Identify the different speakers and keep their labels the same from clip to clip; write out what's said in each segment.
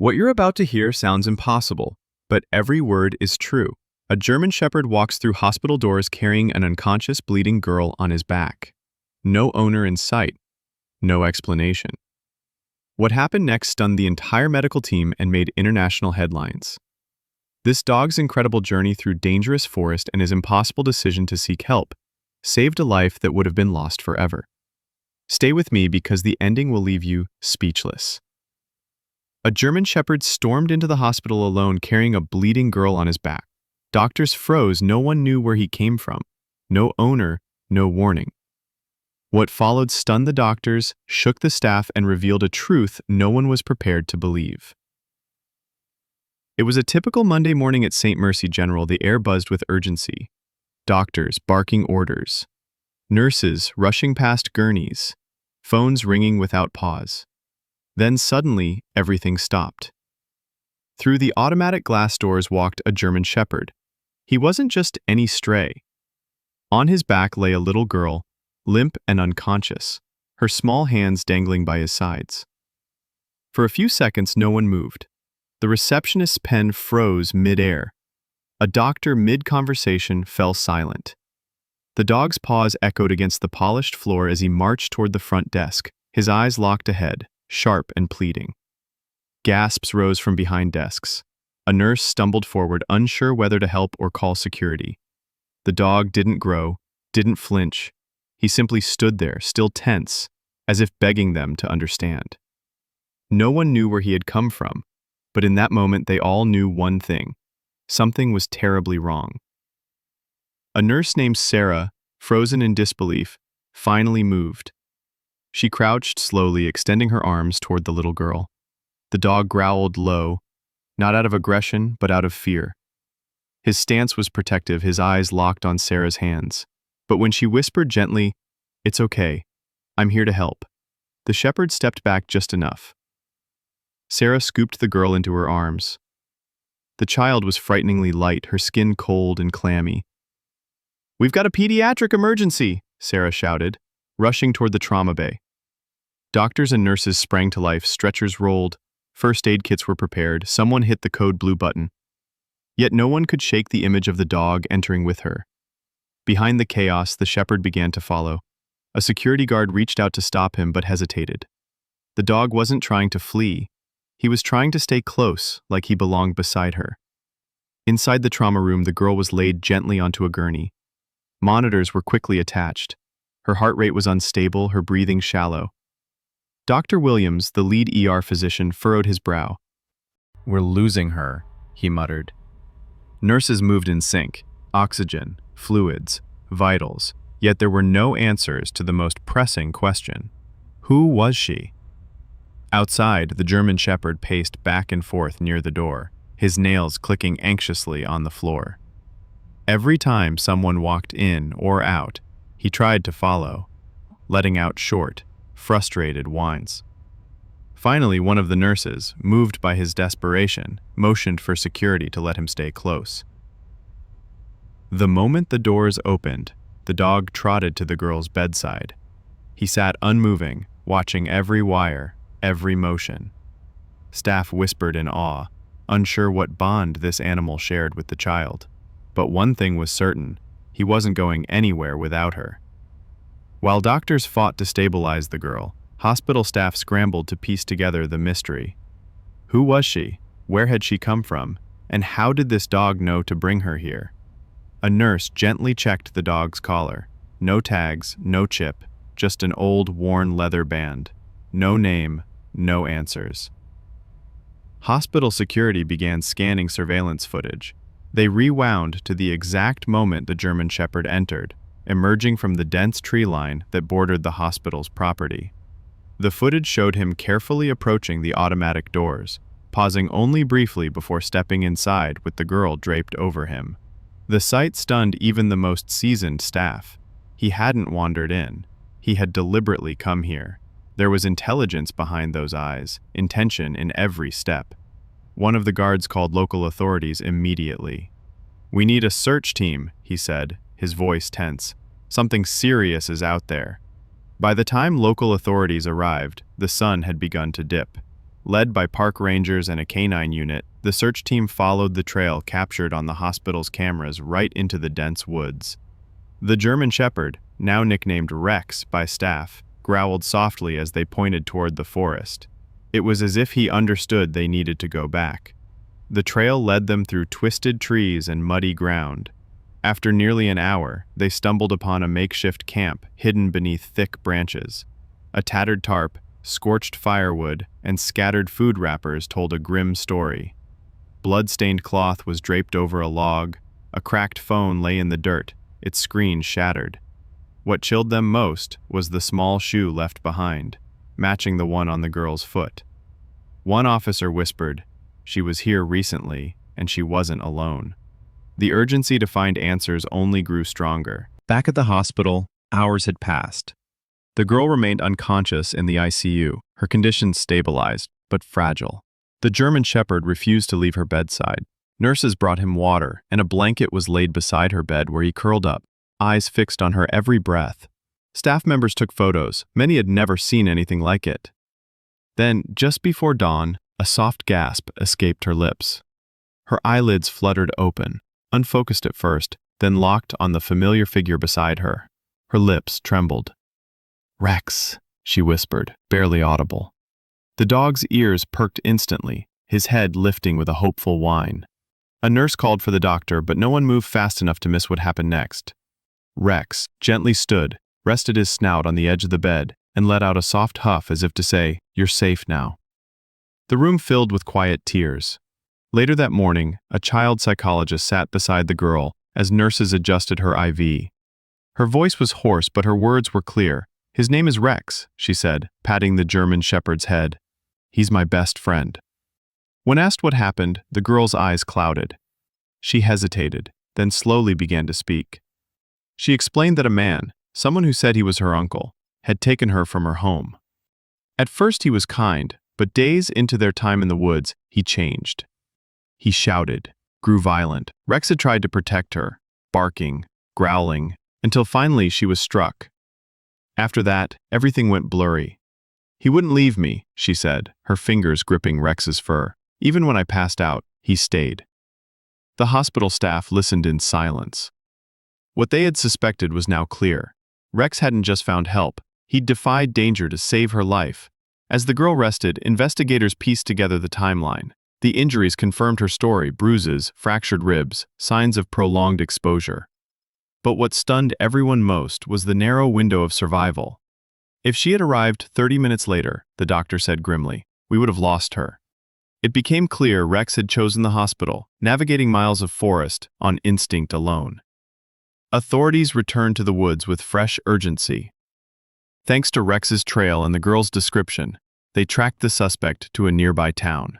Speaker 1: What you're about to hear sounds impossible, but every word is true. A German Shepherd walks through hospital doors carrying an unconscious, bleeding girl on his back. No owner in sight. No explanation. What happened next stunned the entire medical team and made international headlines. This dog's incredible journey through dangerous forest and his impossible decision to seek help saved a life that would have been lost forever. Stay with me because the ending will leave you speechless. A German Shepherd stormed into the hospital alone carrying a bleeding girl on his back. Doctors froze, no one knew where he came from. No owner, no warning. What followed stunned the doctors, shook the staff, and revealed a truth no one was prepared to believe. It was a typical Monday morning at St. Mercy General. The air buzzed with urgency. Doctors barking orders. Nurses rushing past gurneys. Phones ringing without pause. Then suddenly, everything stopped. Through the automatic glass doors walked a German Shepherd. He wasn't just any stray. On his back lay a little girl, limp and unconscious, her small hands dangling by his sides. For a few seconds, no one moved. The receptionist's pen froze mid-air. A doctor mid-conversation fell silent. The dog's paws echoed against the polished floor as he marched toward the front desk, his eyes locked ahead, sharp and pleading. Gasps rose from behind desks. A nurse stumbled forward, unsure whether to help or call security. The dog didn't grow, didn't flinch. He simply stood there, still tense, as if begging them to understand. No one knew where he had come from, but in that moment they all knew one thing. Something was terribly wrong. A nurse named Sarah, frozen in disbelief, finally moved. She crouched slowly, extending her arms toward the little girl. The dog growled low, not out of aggression, but out of fear. His stance was protective, his eyes locked on Sarah's hands. But when she whispered gently, "It's okay, I'm here to help," the shepherd stepped back just enough. Sarah scooped the girl into her arms. The child was frighteningly light, her skin cold and clammy. "We've got a pediatric emergency," Sarah shouted, rushing toward the trauma bay. Doctors and nurses sprang to life, stretchers rolled, first aid kits were prepared, someone hit the code blue button. Yet no one could shake the image of the dog entering with her. Behind the chaos, the shepherd began to follow. A security guard reached out to stop him but hesitated. The dog wasn't trying to flee. He was trying to stay close, like he belonged beside her. Inside the trauma room, the girl was laid gently onto a gurney. Monitors were quickly attached. Her heart rate was unstable, her breathing shallow. Dr. Williams, the lead ER physician, furrowed his brow. "We're losing her," he muttered. Nurses moved in sync. Oxygen, fluids, vitals. Yet there were no answers to the most pressing question. Who was she? Outside, the German Shepherd paced back and forth near the door, his nails clicking anxiously on the floor. Every time someone walked in or out, he tried to follow, letting out short, frustrated whines. Finally, one of the nurses, moved by his desperation, motioned for security to let him stay close. The moment the doors opened, the dog trotted to the girl's bedside. He sat unmoving, watching every wire, every motion. Staff whispered in awe, unsure what bond this animal shared with the child. But one thing was certain, he wasn't going anywhere without her. While doctors fought to stabilize the girl, hospital staff scrambled to piece together the mystery. Who was she? Where had she come from? And how did this dog know to bring her here? A nurse gently checked the dog's collar. No tags, no chip, just an old, worn leather band. No name, no answers. Hospital security began scanning surveillance footage. They rewound to the exact moment the German Shepherd entered, emerging from the dense tree line that bordered the hospital's property. The footage showed him carefully approaching the automatic doors, pausing only briefly before stepping inside with the girl draped over him. The sight stunned even the most seasoned staff. He hadn't wandered in. He had deliberately come here. There was intelligence behind those eyes, intention in every step. One of the guards called local authorities immediately. "We need a search team," he said, his voice tense. "Something serious is out there." By the time local authorities arrived, the sun had begun to dip. Led by park rangers and a canine unit, the search team followed the trail captured on the hospital's cameras right into the dense woods. The German Shepherd, now nicknamed Rex by staff, growled softly as they pointed toward the forest. It was as if he understood they needed to go back. The trail led them through twisted trees and muddy ground. After nearly an hour, they stumbled upon a makeshift camp hidden beneath thick branches. A tattered tarp, scorched firewood, and scattered food wrappers told a grim story. Blood-stained cloth was draped over a log, a cracked phone lay in the dirt, its screen shattered. What chilled them most was the small shoe left behind, matching the one on the girl's foot. One officer whispered, "She was here recently, and she wasn't alone." The urgency to find answers only grew stronger. Back at the hospital, hours had passed. The girl remained unconscious in the ICU, her condition stabilized, but fragile. The German Shepherd refused to leave her bedside. Nurses brought him water, and a blanket was laid beside her bed where he curled up, eyes fixed on her every breath. Staff members took photos. Many had never seen anything like it. Then, just before dawn, a soft gasp escaped her lips. Her eyelids fluttered open, unfocused at first, then locked on the familiar figure beside her. Her lips trembled. "Rex," she whispered, barely audible. The dog's ears perked instantly, his head lifting with a hopeful whine. A nurse called for the doctor, but no one moved fast enough to miss what happened next. Rex gently stood, rested his snout on the edge of the bed, and let out a soft huff as if to say, "You're safe now." The room filled with quiet tears. Later that morning, a child psychologist sat beside the girl as nurses adjusted her IV. Her voice was hoarse, but her words were clear. "His name is Rex," she said, patting the German Shepherd's head. "He's my best friend." When asked what happened, the girl's eyes clouded. She hesitated, then slowly began to speak. She explained that a man, someone who said he was her uncle, had taken her from her home. At first he was kind, but days into their time in the woods, he changed. He shouted, grew violent. Rex had tried to protect her, barking, growling, until finally she was struck. After that, everything went blurry. "He wouldn't leave me," she said, her fingers gripping Rex's fur. "Even when I passed out, he stayed." The hospital staff listened in silence. What they had suspected was now clear. Rex hadn't just found help, he'd defied danger to save her life. As the girl rested, investigators pieced together the timeline. The injuries confirmed her story: bruises, fractured ribs, signs of prolonged exposure. But what stunned everyone most was the narrow window of survival. If she had arrived 30 minutes later, the doctor said grimly, we would have lost her. It became clear Rex had chosen the hospital, navigating miles of forest on instinct alone. Authorities returned to the woods with fresh urgency. Thanks to Rex's trail and the girl's description, they tracked the suspect to a nearby town.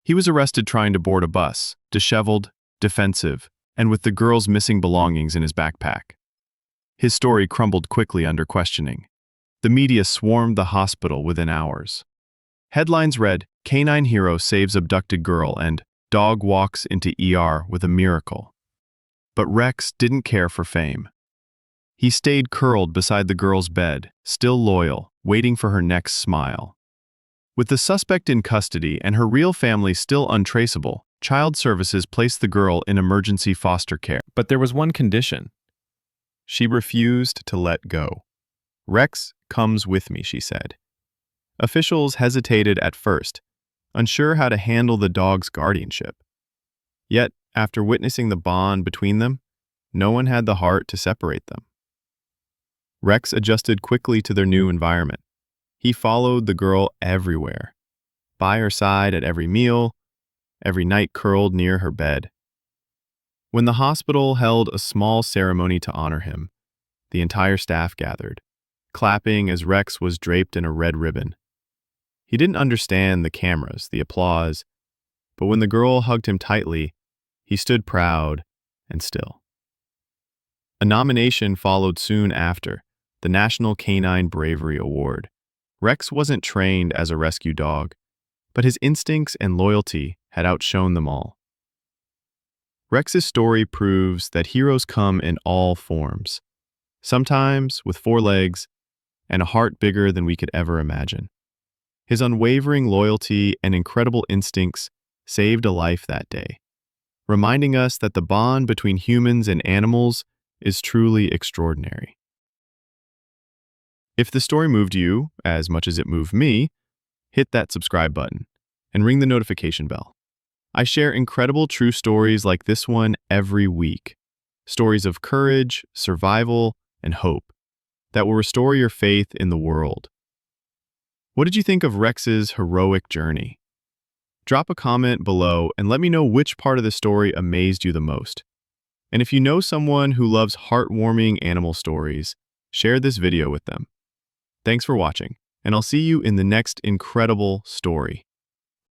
Speaker 1: He was arrested trying to board a bus, disheveled, defensive, and with the girl's missing belongings in his backpack. His story crumbled quickly under questioning. The media swarmed the hospital within hours. Headlines read, "Canine hero saves abducted girl" and "Dog walks into ER with a miracle." But Rex didn't care for fame. He stayed curled beside the girl's bed, still loyal, waiting for her next smile. With the suspect in custody and her real family still untraceable, Child Services placed the girl in emergency foster care. But there was one condition. She refused to let go. "Rex comes with me," she said. Officials hesitated at first, unsure how to handle the dog's guardianship. Yet, after witnessing the bond between them, no one had the heart to separate them. Rex adjusted quickly to their new environment. He followed the girl everywhere, by her side at every meal, every night curled near her bed. When the hospital held a small ceremony to honor him, the entire staff gathered, clapping as Rex was draped in a red ribbon. He didn't understand the cameras, the applause, but when the girl hugged him tightly, he stood proud and still. A nomination followed soon after, the National Canine Bravery Award. Rex wasn't trained as a rescue dog, but his instincts and loyalty had outshone them all. Rex's story proves that heroes come in all forms, sometimes with 4 legs and a heart bigger than we could ever imagine. His unwavering loyalty and incredible instincts saved a life that day, reminding us that the bond between humans and animals is truly extraordinary. If the story moved you as much as it moved me, hit that subscribe button and ring the notification bell. I share incredible true stories like this one every week. Stories of courage, survival, and hope that will restore your faith in the world. What did you think of Rex's heroic journey? Drop a comment below and let me know which part of the story amazed you the most. And if you know someone who loves heartwarming animal stories, share this video with them. Thanks for watching, and I'll see you in the next incredible story.